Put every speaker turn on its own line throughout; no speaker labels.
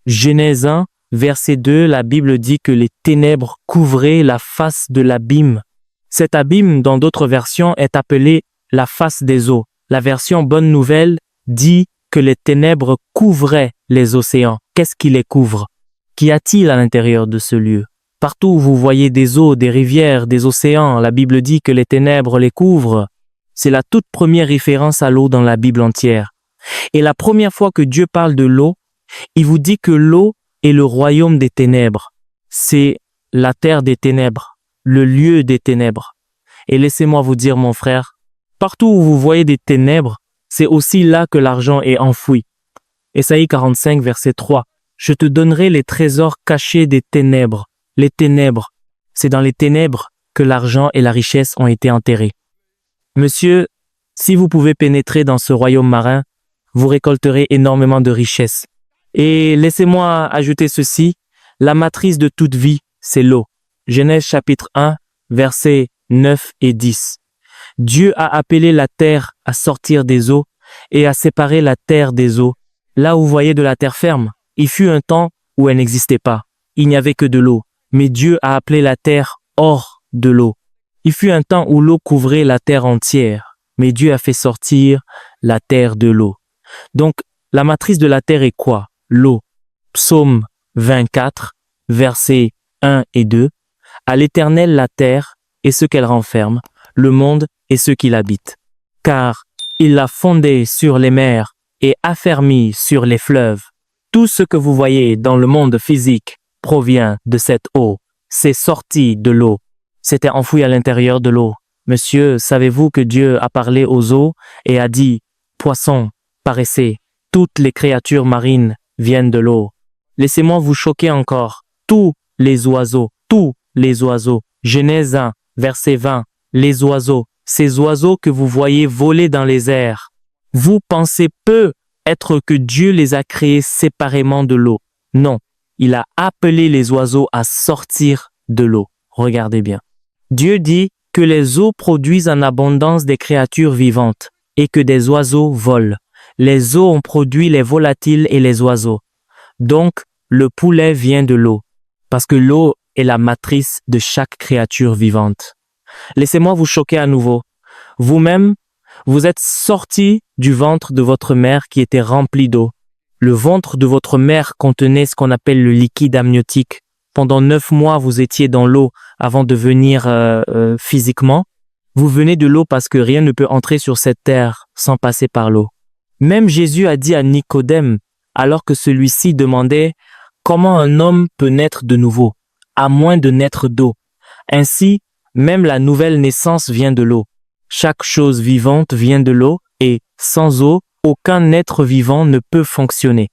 Genèse 1, verset 2, la Bible dit que les ténèbres couvraient la face de l'abîme. Cet abîme, dans d'autres versions, est appelé la face des eaux. La version Bonne Nouvelle dit que les ténèbres couvraient les océans. Qu'est-ce qui les couvre? Qu'y a-t-il à l'intérieur de ce lieu? Partout où vous voyez des eaux, des rivières, des océans, la Bible dit que les ténèbres les couvrent. C'est la toute première référence à l'eau dans la Bible entière. Et la première fois que Dieu parle de l'eau, il vous dit que l'eau est le royaume des ténèbres. C'est la terre des ténèbres, le lieu des ténèbres. Et laissez-moi vous dire, mon frère, partout où vous voyez des ténèbres, c'est aussi là que l'argent est enfoui. Ésaïe 45, verset 3. Je te donnerai les trésors cachés des ténèbres. Les ténèbres, c'est dans les ténèbres que l'argent et la richesse ont été enterrés. Monsieur, si vous pouvez pénétrer dans ce royaume marin, vous récolterez énormément de richesses. Et laissez-moi ajouter ceci, la matrice de toute vie, c'est l'eau. Genèse chapitre 1, versets 9 et 10. Dieu a appelé la terre à sortir des eaux et à séparer la terre des eaux. Là où vous voyez de la terre ferme, il fut un temps où elle n'existait pas. Il n'y avait que de l'eau. Mais Dieu a appelé la terre hors de l'eau. Il fut un temps où l'eau couvrait la terre entière. Mais Dieu a fait sortir la terre de l'eau. Donc, la matrice de la terre est quoi? L'eau. Psaume 24, versets 1 et 2. À l'Éternel la terre et ce qu'elle renferme, le monde et ceux qui l'habitent. Car il l'a fondée sur les mers et affermi sur les fleuves. Tout ce que vous voyez dans le monde physique provient de cette eau. C'est sorti de l'eau. C'était enfoui à l'intérieur de l'eau. Monsieur, savez-vous que Dieu a parlé aux eaux et a dit « Poissons, paraissez, toutes les créatures marines viennent de l'eau. » Laissez-moi vous choquer encore. Tous les oiseaux. Genèse 1, verset 20. Les oiseaux, ces oiseaux que vous voyez voler dans les airs. Vous pensez peu être que Dieu les a créés séparément de l'eau. Non, il a appelé les oiseaux à sortir de l'eau. Regardez bien. Dieu dit que les eaux produisent en abondance des créatures vivantes et que des oiseaux volent. Les eaux ont produit les volatiles et les oiseaux. Donc, le poulet vient de l'eau, parce que l'eau est la matrice de chaque créature vivante. Laissez-moi vous choquer à nouveau. Vous-même, vous êtes sortis du ventre de votre mère qui était rempli d'eau. Le ventre de votre mère contenait ce qu'on appelle le liquide amniotique. Pendant 9 mois, vous étiez dans l'eau avant de venir physiquement. Vous venez de l'eau parce que rien ne peut entrer sur cette terre sans passer par l'eau. Même Jésus a dit à Nicodème, alors que celui-ci demandait comment un homme peut naître de nouveau, à moins de naître d'eau. Ainsi, même la nouvelle naissance vient de l'eau. Chaque chose vivante vient de l'eau et, sans eau, aucun être vivant ne peut fonctionner.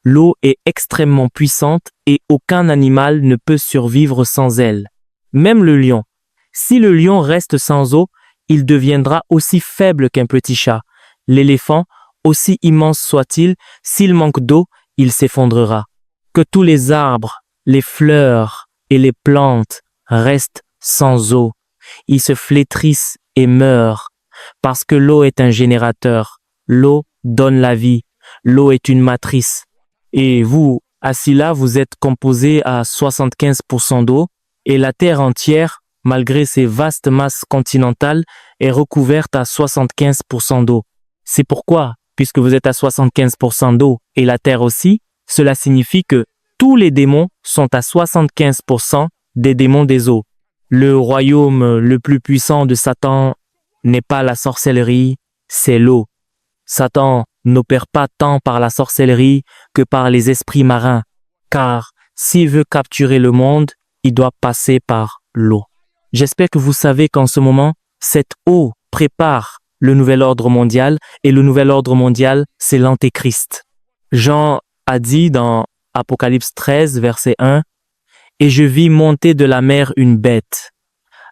L'eau est extrêmement puissante et aucun animal ne peut survivre sans elle. Même le lion. Si le lion reste sans eau, il deviendra aussi faible qu'un petit chat. L'éléphant, aussi immense soit-il, s'il manque d'eau, il s'effondrera. Que tous les arbres, les fleurs et les plantes restent sans eau. Ils se flétrissent et meurent, parce que l'eau est un générateur. L'eau donne la vie. L'eau est une matrice. Et vous, assis là, vous êtes composé à 75% d'eau, et la Terre entière, malgré ses vastes masses continentales, est recouverte à 75% d'eau. C'est pourquoi, puisque vous êtes à 75% d'eau et la Terre aussi, cela signifie que tous les démons sont à 75% des démons des eaux. Le royaume le plus puissant de Satan n'est pas la sorcellerie, c'est l'eau. Satan n'opère pas tant par la sorcellerie que par les esprits marins, car s'il veut capturer le monde, il doit passer par l'eau. J'espère que vous savez qu'en ce moment, cette eau prépare le nouvel ordre mondial, et le nouvel ordre mondial, c'est l'Antéchrist. Jean a dit dans Apocalypse 13, verset 1, « Et je vis monter de la mer une bête.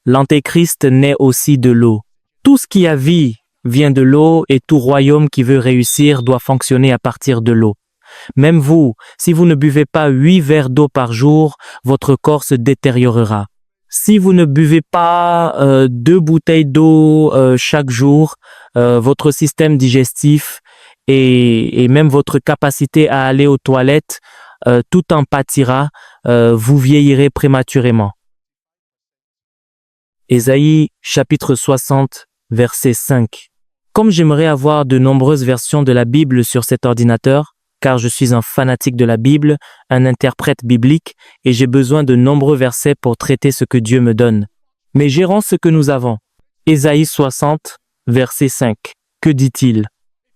L'Antéchrist naît aussi de l'eau. Tout ce qui a vie vient de l'eau et tout royaume qui veut réussir doit fonctionner à partir de l'eau. Même vous, si vous ne buvez pas 8 verres d'eau par jour, votre corps se détériorera. Si vous ne buvez pas 2 bouteilles d'eau chaque jour, votre système digestif et même votre capacité à aller aux toilettes tout en pâtira, vous vieillirez prématurément. Ésaïe chapitre 60, verset 5. Comme j'aimerais avoir de nombreuses versions de la Bible sur cet ordinateur, car je suis un fanatique de la Bible, un interprète biblique, et j'ai besoin de nombreux versets pour traiter ce que Dieu me donne. Mais gérons ce que nous avons. Ésaïe 60, verset 5. Que dit-il?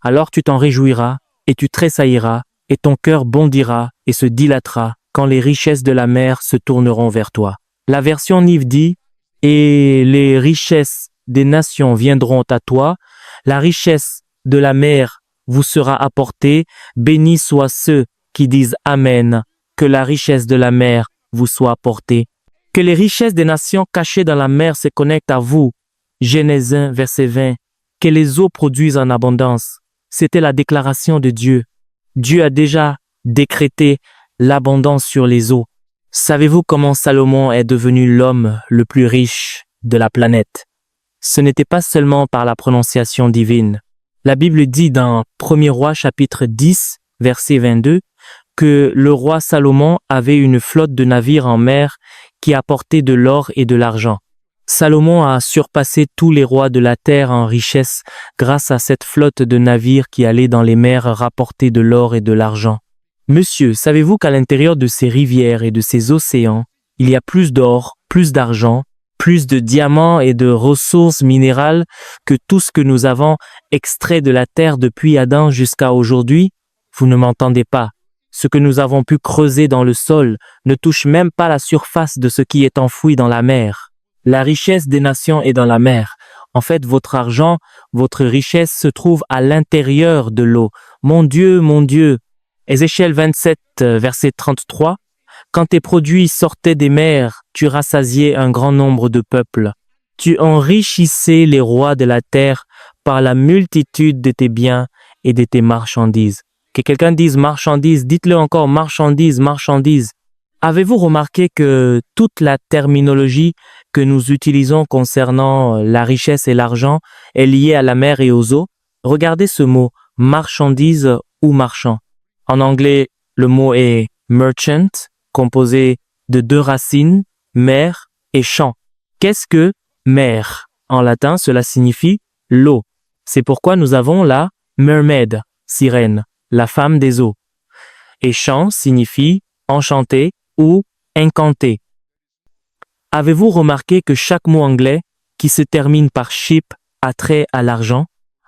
Alors tu t'en réjouiras, et tu tressailliras, et ton cœur bondira et se dilatera quand les richesses de la mer se tourneront vers toi. La version Niv dit, et les richesses des nations viendront à toi, la richesse de la mer vous sera apportée, bénis soient ceux qui disent Amen, que la richesse de la mer vous soit apportée. Que les richesses des nations cachées dans la mer se connectent à vous. Genèse 1, verset 20. Que les eaux produisent en abondance. C'était la déclaration de Dieu. Dieu a déjà décrété l'abondance sur les eaux. Savez-vous comment Salomon est devenu l'homme le plus riche de la planète? Ce n'était pas seulement par la prononciation divine. La Bible dit dans 1er Roi chapitre 10, verset 22, que le roi Salomon avait une flotte de navires en mer qui apportaient de l'or et de l'argent. Salomon a surpassé tous les rois de la terre en richesse grâce à cette flotte de navires qui allait dans les mers rapporter de l'or et de l'argent. Monsieur, savez-vous qu'à l'intérieur de ces rivières et de ces océans, il y a plus d'or, plus d'argent, plus de diamants et de ressources minérales que tout ce que nous avons extrait de la terre depuis Adam jusqu'à aujourd'hui? Vous ne m'entendez pas. Ce que nous avons pu creuser dans le sol ne touche même pas la surface de ce qui est enfoui dans la mer. La richesse des nations est dans la mer. En fait, votre argent, votre richesse se trouve à l'intérieur de l'eau. Mon Dieu, Ézéchiel 27, verset 33. Quand tes produits sortaient des mers, tu rassasiais un grand nombre de peuples. Tu enrichissais les rois de la terre par la multitude de tes biens et de tes marchandises. Que quelqu'un dise marchandises, dites-le encore marchandises. Avez-vous remarqué que toute la terminologie que nous utilisons concernant la richesse et l'argent est liée à la mer et aux eaux? Regardez ce mot, marchandise ou marchand. En anglais, le mot est merchant, composé de deux racines, mer et champ. Qu'est-ce que mer? En latin, cela signifie l'eau. C'est pourquoi nous avons la mermaid, sirène, la femme des eaux. Et champ signifie enchanté ou incanté. Avez-vous remarqué que chaque mot anglais qui se termine par ship a trait à l'argent?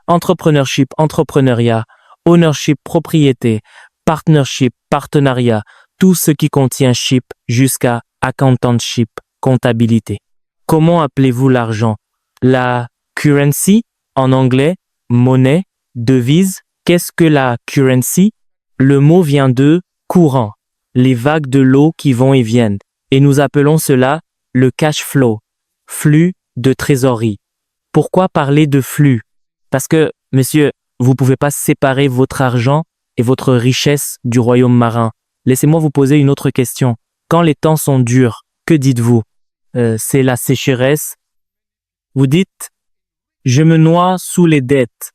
Entrepreneurship, entrepreneuriat, ownership, propriété, partnership, partenariat, tout ce qui contient ship jusqu'à accountantship, comptabilité. Comment appelez-vous l'argent? La currency, en anglais, monnaie, devise. Qu'est-ce que la currency? Le mot vient de courant, les vagues de l'eau qui vont et viennent. Et nous appelons cela le cash flow, flux de trésorerie. Pourquoi parler de flux? Parce que, monsieur, vous ne pouvez pas séparer votre argent et votre richesse du royaume marin. Laissez-moi vous poser une autre question. Quand les temps sont durs, que dites-vous? C'est la sécheresse. Vous dites, je me noie sous les dettes.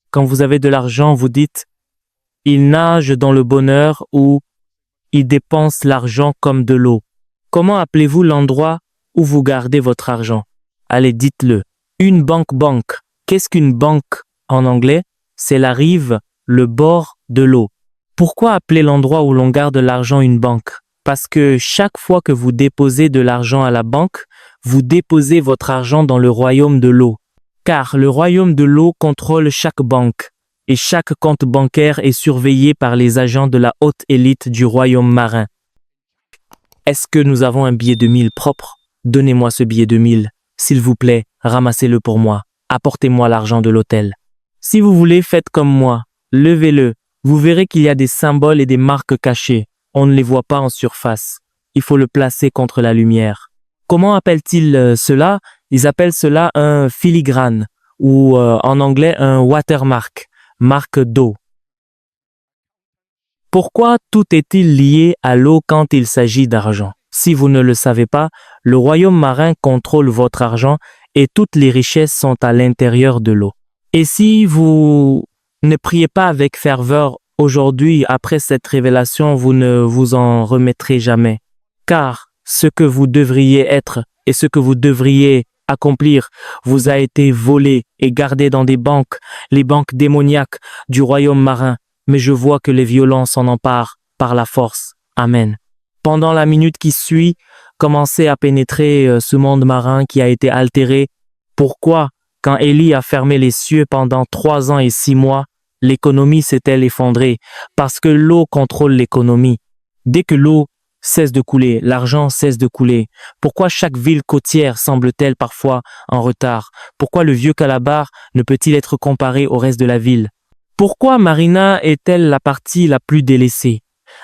Quand vous avez de l'argent, vous dites, il nage dans le bonheur ou il dépense l'argent comme de l'eau. Comment appelez-vous l'endroit où vous gardez votre argent? Allez, dites-le. Une banque. Qu'est-ce qu'une banque en anglais? C'est la rive, le bord de l'eau. Pourquoi appeler l'endroit où l'on garde l'argent une banque? Parce que chaque fois que vous déposez de l'argent à la banque, vous déposez votre argent dans le royaume de l'eau. Car le royaume de l'eau contrôle chaque banque et chaque compte bancaire est surveillé par les agents de la haute élite du royaume marin. Est-ce que nous avons un billet de 1000 propre? Donnez-moi ce billet de 1000. S'il vous plaît, ramassez-le pour moi. Apportez-moi l'argent de l'hôtel. Si vous voulez, faites comme moi. Levez-le. Vous verrez qu'il y a des symboles et des marques cachées. On ne les voit pas en surface. Il faut le placer contre la lumière. Comment appellent-ils cela? Ils appellent cela un filigrane ou en anglais un watermark, marque d'eau. Pourquoi tout est-il lié à l'eau quand il s'agit d'argent? Si vous ne le savez pas, le royaume marin contrôle votre argent et toutes les richesses sont à l'intérieur de l'eau. Et si vous ne priez pas avec ferveur Aujourd'hui, après cette révélation, vous ne vous en remettrez jamais. Car ce que vous devriez être et ce que vous devriez accomplir vous a été volé et gardé dans des banques, les banques démoniaques du royaume marin. Mais je vois que les violents s'en emparent par la force. Amen. Pendant la minute qui suit, commencez à pénétrer ce monde marin qui a été altéré. Pourquoi, quand Élie a fermé les cieux pendant 3 ans et 6 mois, l'économie s'est-elle effondrée? Parce que l'eau contrôle l'économie. Dès que l'eau cesse de couler, l'argent cesse de couler. Pourquoi chaque ville côtière semble-t-elle parfois en retard? Pourquoi le vieux Calabar ne peut-il être comparé au reste de la ville? Pourquoi Marina est-elle la partie la plus délaissée?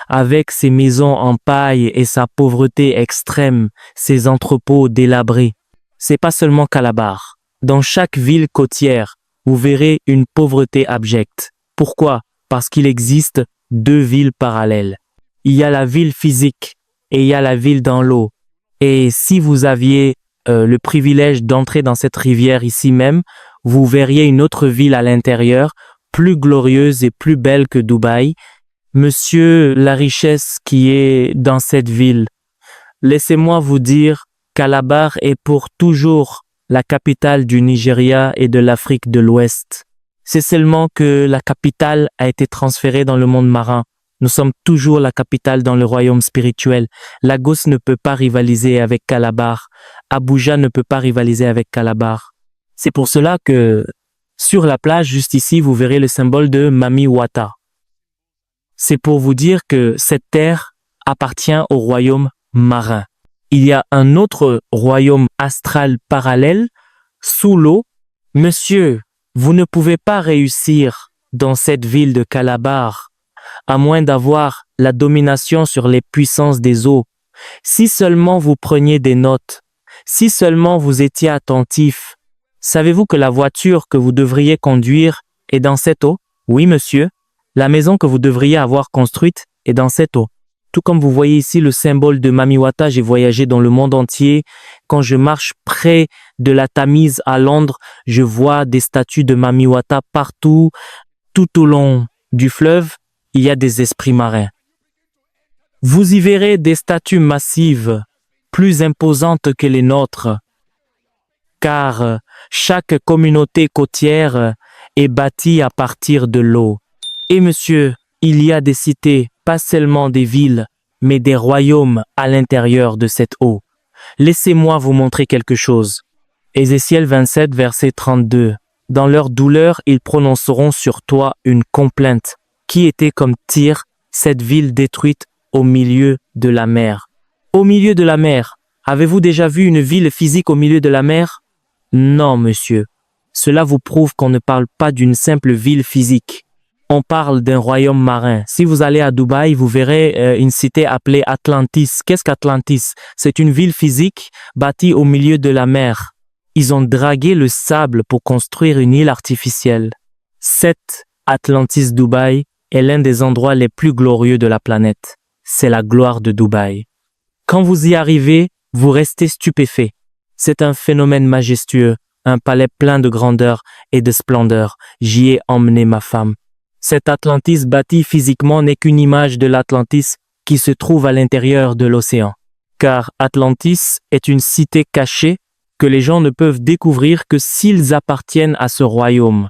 Avec ses maisons en paille et sa pauvreté extrême, ses entrepôts délabrés. C'est pas seulement Calabar. Dans chaque ville côtière, vous verrez une pauvreté abjecte. Pourquoi? Parce qu'il existe 2 villes parallèles. Il y a la ville physique et il y a la ville dans l'eau. Et si vous aviez le privilège d'entrer dans cette rivière ici même, vous verriez une autre ville à l'intérieur, plus glorieuse et plus belle que Dubaï. Monsieur, la richesse qui est dans cette ville. Laissez-moi vous dire, Calabar est pour toujours la capitale du Nigeria et de l'Afrique de l'Ouest. C'est seulement que la capitale a été transférée dans le monde marin. Nous sommes toujours la capitale dans le royaume spirituel. Lagos ne peut pas rivaliser avec Calabar. Abuja ne peut pas rivaliser avec Calabar. C'est pour cela que sur la plage juste ici, vous verrez le symbole de Mami Wata. C'est pour vous dire que cette terre appartient au royaume marin. Il y a un autre royaume astral parallèle, sous l'eau. Monsieur, vous ne pouvez pas réussir dans cette ville de Calabar, à moins d'avoir la domination sur les puissances des eaux. Si seulement vous preniez des notes, si seulement vous étiez attentif. Savez-vous que la voiture que vous devriez conduire est dans cette eau? Oui, monsieur. La maison que vous devriez avoir construite est dans cette eau. Tout comme vous voyez ici le symbole de Mami Wata, j'ai voyagé dans le monde entier. Quand je marche près de la Tamise à Londres, je vois des statues de Mami Wata partout. Tout au long du fleuve, il y a des esprits marins. Vous y verrez des statues massives, plus imposantes que les nôtres, car chaque communauté côtière est bâtie à partir de l'eau. Et monsieur, il y a des cités, pas seulement des villes, mais des royaumes à l'intérieur de cette eau. Laissez-moi vous montrer quelque chose. Ézéchiel 27, verset 32. Dans leur douleur, ils prononceront sur toi une complainte, qui était comme Tyr, cette ville détruite au milieu de la mer. Au milieu de la mer. Avez-vous déjà vu une ville physique au milieu de la mer? Non, monsieur. Cela vous prouve qu'on ne parle pas d'une simple ville physique. On parle d'un royaume marin. Si vous allez à Dubaï, vous verrez une cité appelée Atlantis. Qu'est-ce qu'Atlantis? C'est une ville physique bâtie au milieu de la mer. Ils ont dragué le sable pour construire une île artificielle. Cette Atlantis Dubaï est l'un des endroits les plus glorieux de la planète. C'est la gloire de Dubaï. Quand vous y arrivez, vous restez stupéfait. C'est un phénomène majestueux, un palais plein de grandeur et de splendeur. J'y ai emmené ma femme. Cette Atlantis bâtie physiquement n'est qu'une image de l'Atlantis qui se trouve à l'intérieur de l'océan. Car Atlantis est une cité cachée que les gens ne peuvent découvrir que s'ils appartiennent à ce royaume.